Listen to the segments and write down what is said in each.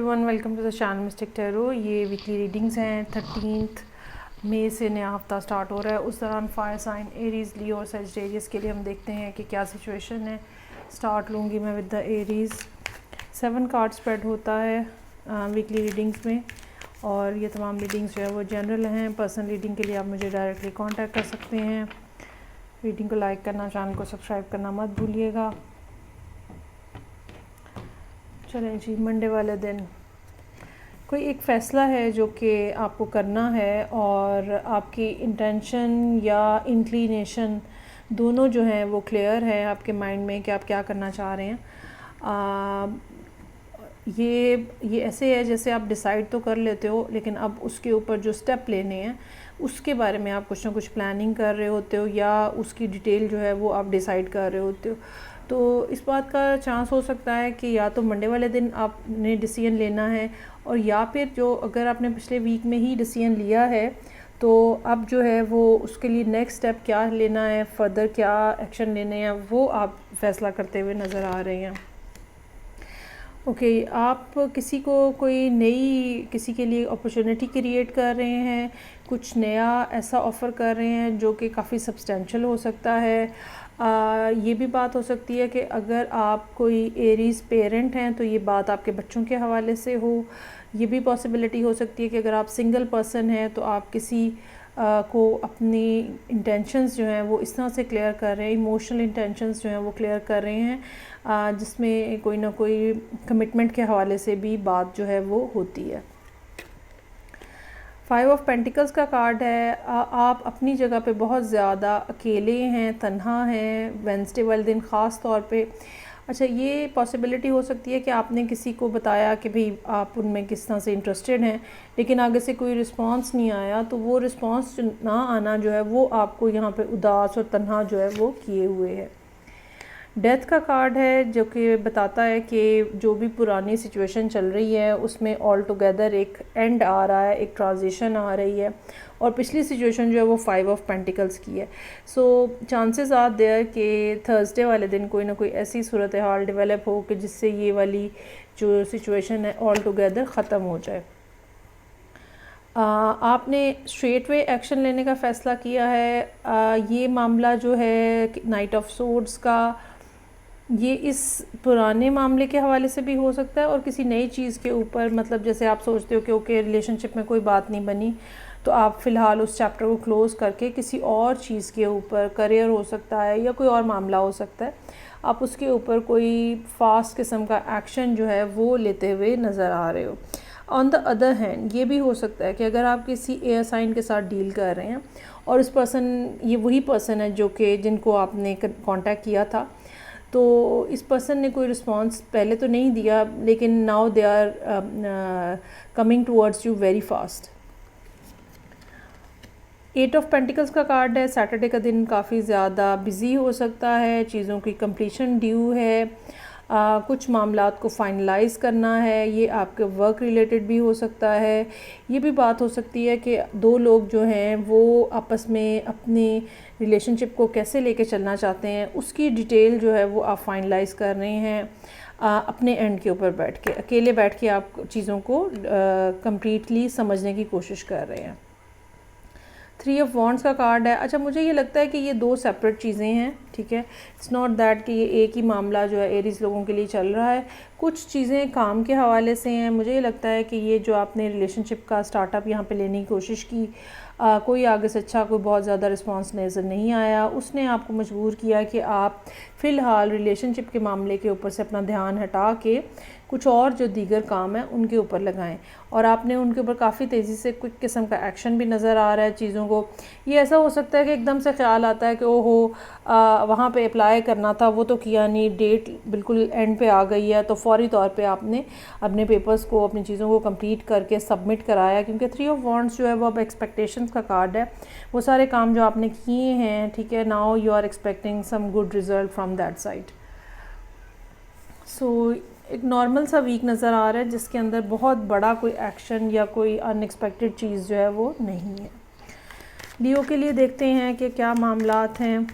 Everyone, welcome to the channel mystic tarot. ये weekly readings हैं। 13 मई से नया हफ्ता स्टार्ट हो रहा है। उस दौरान फायर साइन एरीज़, लियो और सजिटेरियस के लिए हम देखते हैं कि क्या सिचुएशन है। स्टार्ट लूँगी मैं with the Aries. 7 card spread होता है वीकली रीडिंग्स में, और ये तमाम रीडिंग्स जो है वो जनरल हैं। पर्सनल रीडिंग के लिए आप मुझे डायरेक्टली कॉन्टैक्ट कर सकते हैं। रीडिंग को लाइक करना, चैनल को सब्सक्राइब करना मत भूलिएगा। चलें जी, मंडे वाले दिन कोई एक फ़ैसला है जो कि आपको करना है, और आपकी इंटेंशन या इंक्लिनेशन दोनों जो हैं वो क्लियर है आपके माइंड में कि आप क्या करना चाह रहे हैं। ये ऐसे है जैसे आप डिसाइड तो कर लेते हो, लेकिन अब उसके ऊपर जो स्टेप लेने हैं उसके बारे में आप कुछ ना कुछ प्लानिंग कर रहे होते हो, या उसकी डिटेल जो है वो आप डिसाइड कर रहे होते हो। तो इस बात का चांस हो सकता है कि या तो मंडे वाले दिन आपने डिसीजन लेना है, और या फिर जो अगर आपने पिछले वीक में ही डिसीजन लिया है तो अब जो है वो उसके लिए नेक्स्ट स्टेप क्या लेना है, फर्दर क्या एक्शन लेने हैं, वो आप फैसला करते हुए नज़र आ रहे हैं। आप किसी को कोई नई किसी के लिए अपॉर्चुनिटी क्रिएट कर रहे हैं, कुछ नया ऐसा ऑफ़र कर रहे हैं जो कि काफ़ी सब्सटेंशियल हो सकता है। ये भी बात हो सकती है कि अगर आप कोई एरीज़ पेरेंट हैं तो ये बात आपके बच्चों के हवाले से हो। ये भी पॉसिबिलिटी हो सकती है कि अगर आप सिंगल पर्सन हैं तो आप किसी को अपनी इंटेंशंस जो हैं वो इस तरह से क्लियर कर रहे हैं, इमोशनल इंटेंशंस जो हैं वो क्लियर कर रहे हैं, जिसमें कोई ना कोई कमिटमेंट के हवाले से भी बात जो है वो होती है। 5 ऑफ पेंटिकल्स का कार्ड है। आप अपनी जगह पे बहुत ज़्यादा अकेले हैं, तन्हा हैं वेंसडे वाले दिन ख़ास तौर पे। अच्छा, ये पॉसिबिलिटी हो सकती है कि आपने किसी को बताया कि भाई आप उनमें किस तरह से इंटरेस्टेड हैं, लेकिन आगे से कोई रिस्पांस नहीं आया, तो वो रिस्पांस ना आना जो है वो आपको यहाँ पे उदास और तन्हा जो है वो किए हुए है। डेथ का कार्ड है जो कि बताता है कि जो भी पुरानी सिचुएशन चल रही है उसमें ऑल टुगेदर एक एंड आ रहा है, एक ट्रांजिशन आ रही है, और पिछली सिचुएशन जो है वो 5 ऑफ पेंटिकल्स की है। सो चांसेस आर देयर कि थर्सडे वाले दिन कोई ना कोई ऐसी सूरत हाल डेवलप हो कि जिससे ये वाली जो सिचुएशन है ऑल टुगेदर ख़त्म हो जाए। आपने स्ट्रेट वे एक्शन लेने का फ़ैसला किया है। ये मामला जो है नाइट ऑफ सोर्ड्स का, ये इस पुराने मामले के हवाले से भी हो सकता है और किसी नई चीज़ के ऊपर, मतलब जैसे आप सोचते हो कि ओके रिलेशनशिप में कोई बात नहीं बनी तो आप फ़िलहाल उस चैप्टर को क्लोज़ करके किसी और चीज़ के ऊपर, करियर हो सकता है या कोई और मामला हो सकता है, आप उसके ऊपर कोई फ़ास्ट किस्म का एक्शन जो है वो लेते हुए नज़र आ रहे हो। ऑन द अदर हैंड ये भी हो सकता है कि अगर आप किसी एयर साइन के साथ डील कर रहे हैं और इस पर्सन, ये वही पर्सन है जो कि जिनको आपने कांटेक्ट किया था, तो इस पर्सन ने कोई रिस्पांस पहले तो नहीं दिया, लेकिन now they are coming towards you very fast. 8 of pentacles का कार्ड है। सैटरडे का दिन काफ़ी ज़्यादा बिजी हो सकता है, चीज़ों की कंप्लीशन ड्यू है, कुछ मामलात को फाइनलाइज़ करना है। ये आपके वर्क रिलेटेड भी हो सकता है। ये भी बात हो सकती है कि दो लोग जो हैं वो आपस में अपने रिलेशनशिप को कैसे लेके चलना चाहते हैं, उसकी डिटेल जो है वो आप फाइनलाइज़ कर रहे हैं अपने एंड के ऊपर बैठ के, अकेले बैठ के आप चीज़ों को कंप्लीटली समझने की कोशिश कर रहे हैं। 3 ऑफ वॉन्ड्स का कार्ड है। अच्छा, मुझे ये लगता है कि ये 2 सेपरेट चीज़ें हैं, ठीक है। इट्स नॉट दैट कि ये एक ही मामला जो है एरीज़ लोगों के लिए चल रहा है। कुछ चीज़ें काम के हवाले से हैं। मुझे ये लगता है कि ये जो आपने रिलेशनशिप का स्टार्टअप यहाँ पे लेने की कोशिश की, कोई आगे से अच्छा कोई बहुत ज़्यादा रिस्पांस नज़र नहीं आया, उसने आपको मजबूर किया कि आप फ़िलहाल रिलेशनशिप के मामले के ऊपर से अपना ध्यान हटा के कुछ और जो दीगर काम है उनके ऊपर लगाएं, और आपने उनके ऊपर काफ़ी तेज़ी से क्विक किस्म का एक्शन भी नज़र आ रहा है चीज़ों को। ये ऐसा हो सकता है कि एकदम से ख्याल आता है कि ओहो वहाँ पे अप्लाई करना था, वो तो किया नहीं, डेट बिल्कुल एंड पे आ गई है, तो फौरी तौर पे आपने अपने पेपर्स को, अपनी चीज़ों को कंप्लीट करके सबमिट कराया, क्योंकि 3 ऑफ वॉन्ड्स जो है वो अब एक्सपेक्टेशंस का कार्ड है। वो सारे काम जो आपने किए हैं, ठीक है, now you are expecting some good result from that side. So एक नॉर्मल सा वीक नज़र आ रहा है जिसके अंदर बहुत बड़ा कोई एक्शन या कोई अनएक्सपेक्टेड चीज़ जो है वो नहीं है। लियो के लिए देखते हैं कि क्या मामलात हैं।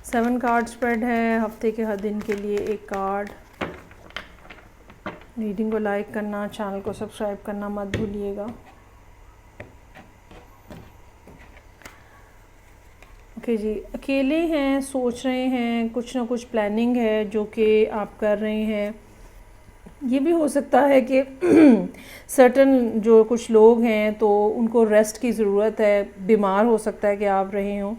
7 कार्ड स्प्रेड है। हफ्ते के हर दिन के लिए एक कार्ड, रीडिंग को लाइक करना, चैनल को सब्सक्राइब करना मत भूलिएगा। ओके जी, अकेले हैं, सोच रहे हैं, कुछ ना कुछ प्लानिंग है जो कि आप कर रहे हैं। ये भी हो सकता है कि सर्टन जो कुछ लोग हैं तो उनको रेस्ट की ज़रूरत है, बीमार हो सकता है कि आप रहे हों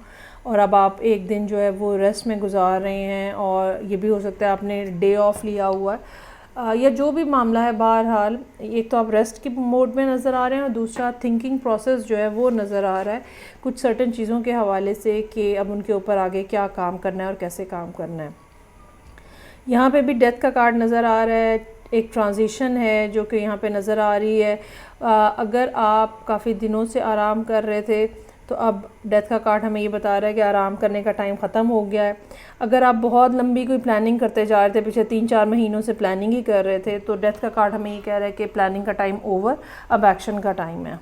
और अब आप एक दिन जो है वो रेस्ट में गुजार रहे हैं, और ये भी हो सकता है आपने डे ऑफ लिया हुआ है, या जो भी मामला है। बहरहाल एक तो आप रेस्ट की मोड में नज़र आ रहे हैं और दूसरा थिंकिंग प्रोसेस जो है वो नज़र आ रहा है कुछ सर्टन चीज़ों के हवाले से कि अब उनके ऊपर आगे क्या काम करना है और कैसे काम करना है। यहाँ पे भी डेथ का कार्ड नज़र आ रहा है, एक ट्रांजिशन है जो कि यहाँ पे नज़र आ रही है। अगर आप काफ़ी दिनों से आराम कर रहे थे तो अब डेथ का कार्ड हमें ये बता रहा है कि आराम करने का टाइम ख़त्म हो गया है। अगर आप बहुत लंबी कोई प्लानिंग करते जा रहे थे, पिछले 3-4 महीनों से प्लानिंग ही कर रहे थे, तो डेथ का कार्ड हमें ये कह रहा है कि प्लानिंग का टाइम ओवर, अब एक्शन का टाइम है।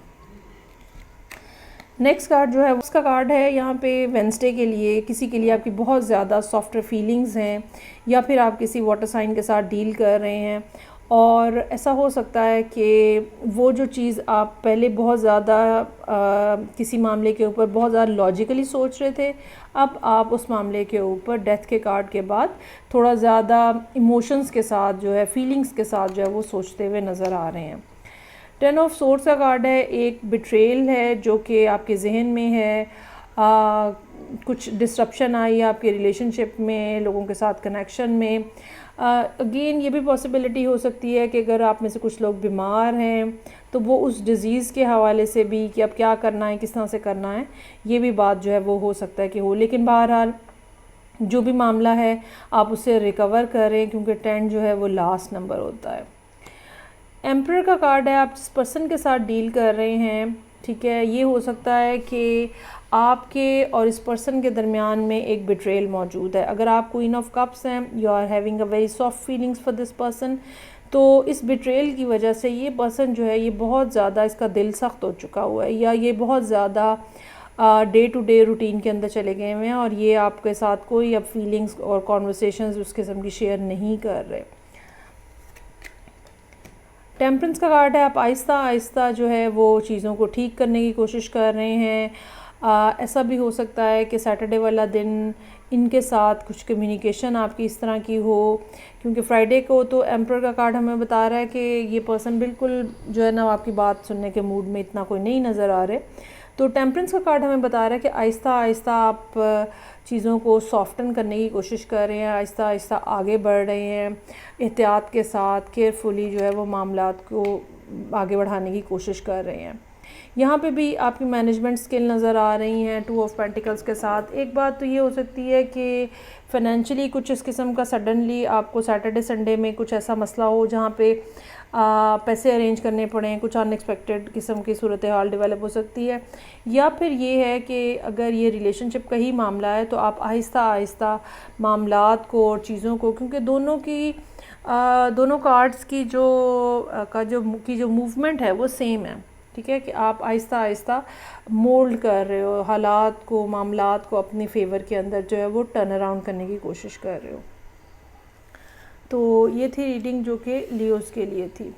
नेक्स्ट कार्ड जो है उसका कार्ड है यहाँ पे वेंसडे के लिए, किसी के लिए आपकी बहुत ज़्यादा सॉफ्टवेयर फीलिंग्स हैं या फिर आप किसी वाटर साइन के साथ डील कर रहे हैं, और ऐसा हो सकता है कि वो जो चीज़ आप पहले बहुत ज़्यादा किसी मामले के ऊपर बहुत ज़्यादा लॉजिकली सोच रहे थे, अब आप उस मामले के ऊपर डेथ के कार्ड के बाद थोड़ा ज़्यादा इमोशंस के साथ जो है, फीलिंग्स के साथ जो है वो सोचते हुए नज़र आ रहे हैं। 10 ऑफ सोर्ड्स का कार्ड है, एक बिट्रेल है जो कि आपके जहन में है। कुछ डिस्ट्रप्शन आई आपके रिलेशनशिप में, लोगों के साथ कनेक्शन में। अगेन ये भी पॉसिबिलिटी हो सकती है कि अगर आप में से कुछ लोग बीमार हैं तो वो उस डिज़ीज़ के हवाले से भी कि अब क्या करना है, किस तरह से करना है, ये भी बात जो है वो हो सकता है कि हो। लेकिन बहरहाल जो भी मामला है आप उससे रिकवर करें, क्योंकि 10 जो है वो लास्ट नंबर होता है। एम्परर का कार्ड है, आप जिस पर्सन के साथ डील कर रहे हैं, ठीक है, ये हो सकता है कि आपके और इस पर्सन के दरमियान में एक बिट्रेल मौजूद है। अगर आप क्वीन ऑफ कप्स हैं, you are having a very soft feelings for this person, तो इस बिट्रेल की वजह से ये पर्सन जो है ये बहुत ज़्यादा इसका दिल सख्त हो चुका हुआ है, या ये बहुत ज़्यादा डे टू डे रूटीन के अंदर चले गए हुए हैं और ये आपके साथ कोई अब फीलिंग्स और कॉन्वर्सेशंस उस किस्म की शेयर नहीं कर रहे। टेम्परेंस का कार्ड है, आप आहिस्ता आहिस्ता जो है वो चीज़ों को ठीक करने की कोशिश कर रहे हैं। ऐसा भी हो सकता है कि सैटरडे वाला दिन इनके साथ कुछ कम्युनिकेशन आपकी इस तरह की हो, क्योंकि फ्राइडे को तो एम्परर का कार्ड हमें बता रहा है कि ये पर्सन बिल्कुल जो है ना आपकी बात सुनने के मूड में इतना कोई नहीं नज़र आ रहे। तो टेम्परेंस का कार्ड हमें बता रहा है कि आहिस्ता आहिस्ता आप चीज़ों को सॉफ्टन करने की कोशिश कर रहे हैं, आहिस्ता आहिस्ता आगे बढ़ रहे हैं, एहतियात के साथ केयरफुली जो है वो मामलात को आगे बढ़ाने की कोशिश कर रहे हैं। यहाँ पे भी आपकी मैनेजमेंट स्किल नज़र आ रही हैं 2 ऑफ पेंटिकल्स के साथ। एक बात तो ये हो सकती है कि फ़ाइनेंशियली कुछ इस किस्म का सडनली आपको सैटरडे संडे में कुछ ऐसा मसला हो जहाँ पे पैसे अरेंज करने पड़ें, कुछ अनएक्सपेक्टेड किस्म की सूरत हाल डेवलप हो सकती है। या फिर ये है कि अगर ये रिलेशनशिप का ही मामला है तो आप आहिस्ता आहिस्ता मामलात को और चीज़ों को, क्योंकि दोनों कार्ड्स की जो मूवमेंट है वो सेम है, ठीक है, कि आप आहिस्ता आहिस्ता मोल्ड कर रहे हो हालात को, मामलात को अपने फेवर के अंदर जो है वो टर्न अराउंड करने की कोशिश कर रहे हो। तो ये थी रीडिंग जो कि लियोस के लिए थी।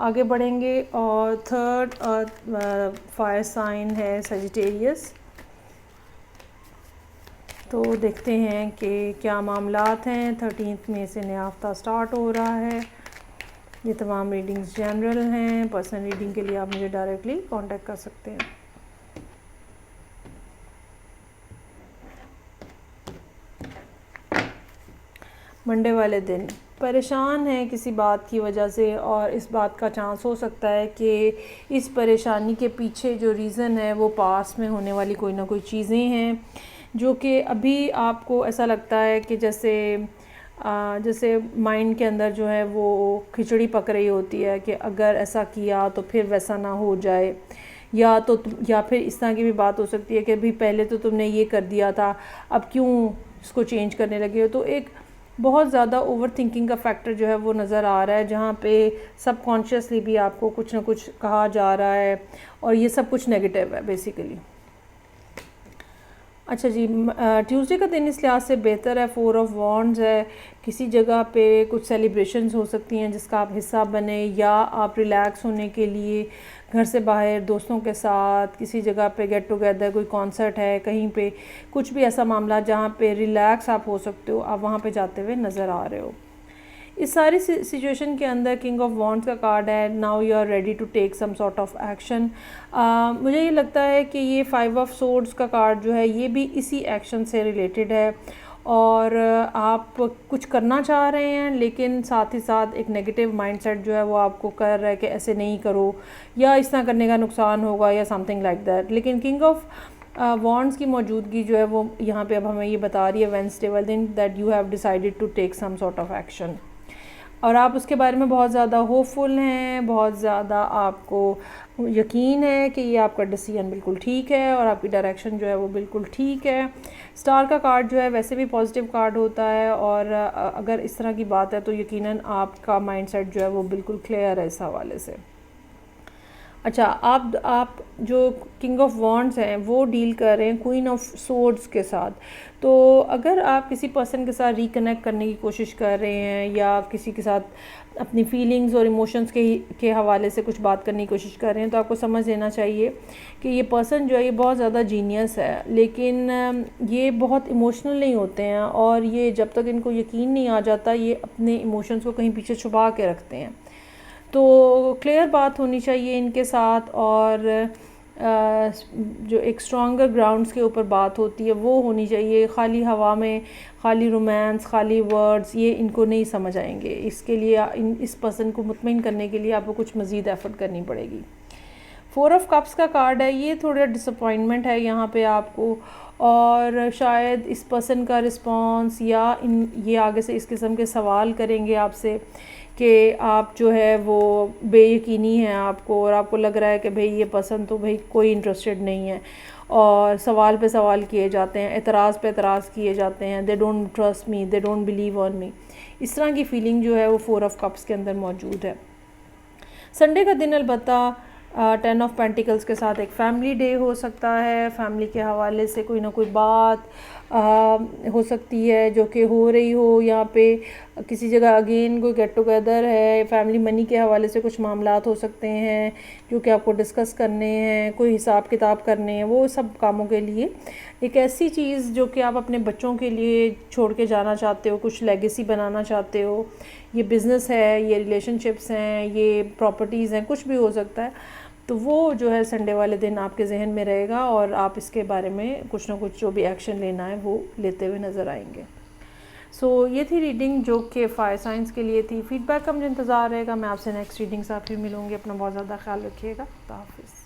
आगे बढ़ेंगे और थर्ड फायर साइन है सजिटेरियस। तो देखते हैं कि क्या मामलात हैं। 13 मई से नया हफ्ता स्टार्ट हो रहा है। ये तमाम रीडिंग्स जनरल हैं। पर्सनल रीडिंग के लिए आप मुझे डायरेक्टली कांटेक्ट कर सकते हैं। मंडे वाले दिन परेशान है किसी बात की वजह से, और इस बात का चांस हो सकता है कि इस परेशानी के पीछे जो रीज़न है वो पास में होने वाली कोई ना कोई चीज़ें हैं जो कि अभी आपको ऐसा लगता है कि जैसे माइंड के अंदर जो है वो खिचड़ी पक रही होती है कि अगर ऐसा किया तो फिर वैसा ना हो जाए, या फिर इस तरह की भी बात हो सकती है कि अभी पहले तो तुमने ये कर दिया था, अब क्यों इसको चेंज करने लगे हो। तो एक बहुत ज़्यादा ओवर थिंकिंग का फैक्टर जो है वो नज़र आ रहा है, जहाँ पे सबकॉन्शियसली भी आपको कुछ ना कुछ कहा जा रहा है और ये सब कुछ नेगेटिव है बेसिकली। अच्छा जी, ट्यूसडे का दिन इस लिहाज से बेहतर है, 4 ऑफ वॉन्ड्स है। किसी जगह पे कुछ सेलिब्रेशंस हो सकती हैं जिसका आप हिस्सा बने, या आप रिलैक्स होने के लिए घर से बाहर दोस्तों के साथ किसी जगह पे गेट टुगेदर, कोई कॉन्सर्ट है कहीं पे, कुछ भी ऐसा मामला जहाँ पे रिलैक्स आप हो सकते हो, आप वहाँ पे जाते हुए नज़र आ रहे हो। इस सारी सिचुएशन के अंदर किंग ऑफ वॉन्ड्स का कार्ड है, now you are ready to take some sort of action. मुझे ये लगता है कि ये 5 ऑफ सोर्ड्स का कार्ड जो है ये भी इसी एक्शन से रिलेटेड है, और आप कुछ करना चाह रहे हैं लेकिन साथ ही साथ एक नेगेटिव माइंडसेट जो है वो आपको कर रहा है कि ऐसे नहीं करो, या इस तरह करने का नुकसान होगा, या समथिंग लाइक दैट। लेकिन किंग ऑफ वॉन्ड्स की मौजूदगी जो है वो यहाँ पे अब हमें ये बता रही है वेडनेसडे वाले दिन that you have decided to take some sort of action, और आप उसके बारे में बहुत ज़्यादा होपफुल हैं, बहुत ज़्यादा आपको यकीन है कि ये आपका डिसीजन बिल्कुल ठीक है और आपकी डायरेक्शन जो है वो बिल्कुल ठीक है। स्टार का कार्ड जो है वैसे भी पॉजिटिव कार्ड होता है, और अगर इस तरह की बात है तो यकीनन आपका माइंडसेट जो है वो बिल्कुल क्लियर है इस हवाले से। अच्छा, आप जो किंग ऑफ वॉन्ड्स हैं वो डील कर रहे हैं क्वीन ऑफ सोर्ड्स के साथ। तो अगर आप किसी पर्सन के साथ रिकनेक्ट करने की कोशिश कर रहे हैं, या किसी के साथ अपनी फीलिंग्स और इमोशंस के हवाले से कुछ बात करने की कोशिश कर रहे हैं, तो आपको समझ लेना चाहिए कि ये पर्सन जो है ये बहुत ज़्यादा जीनियस है, लेकिन ये बहुत इमोशनल नहीं होते हैं, और ये जब तक इनको यकीन नहीं आ जाता ये अपने इमोशंस को कहीं पीछे छुपा के रखते हैं। तो क्लियर बात होनी चाहिए इनके साथ, और जो एक स्ट्रॉन्गर ग्राउंड्स के ऊपर बात होती है वो होनी चाहिए। खाली हवा में खाली रोमांस, खाली वर्ड्स ये इनको नहीं समझ आएंगे। इसके लिए इस पर्सन को मुतमईन करने के लिए आपको कुछ मज़ीद एफ़र्ट करनी पड़ेगी। 4 ऑफ कप्स का कार्ड है, ये थोड़ा डिसअपॉइंटमेंट है यहाँ पे आपको, और शायद इस पर्सन का रिस्पॉन्स या ये आगे से इस किस्म के सवाल करेंगे आपसे कि आप जो है वो बेयकीनी है आपको, और आपको लग रहा है कि भाई ये पर्सन तो भाई कोई इंटरेस्टेड नहीं है, और सवाल पे सवाल किए जाते हैं, एतराज़ पे एतराज़ किए जाते हैं, they don't trust me, they don't believe on me. इस तरह की फ़ीलिंग जो है वो 4 ऑफ कप्स के अंदर मौजूद है। संडे का दिन अलबत्ता 10 ऑफ पेंटिकल्स के साथ एक फ़ैमिली डे हो सकता है। फ़ैमिली के हवाले से कोई ना कोई बात हो सकती है जो कि हो रही हो यहाँ पे किसी जगह, अगेन कोई गेट टुगेदर है, फैमिली मनी के हवाले से कुछ मामलात हो सकते हैं जो कि आपको डिस्कस करने हैं, कोई हिसाब किताब करने हैं, वो सब कामों के लिए एक ऐसी चीज़ जो कि आप अपने बच्चों के लिए छोड़ के जाना चाहते हो, कुछ लेगेसी बनाना चाहते हो। ये बिज़नेस है, ये रिलेशनशिप्स हैं, ये प्रॉपर्टीज़ हैं, कुछ भी हो सकता है। तो वो जो है संडे वाले दिन आपके जहन में रहेगा, और आप इसके बारे में कुछ ना कुछ जो भी एक्शन लेना है वो लेते हुए नज़र आएंगे। सो ये थी रीडिंग जो कि फायर साइंस के लिए थी। फीडबैक का मुझे इंतज़ार रहेगा। मैं आपसे नेक्स्ट रीडिंग से फिर मिलूँगी। अपना बहुत ज़्यादा ख्याल रखिएगा। खुदा हाफिज़।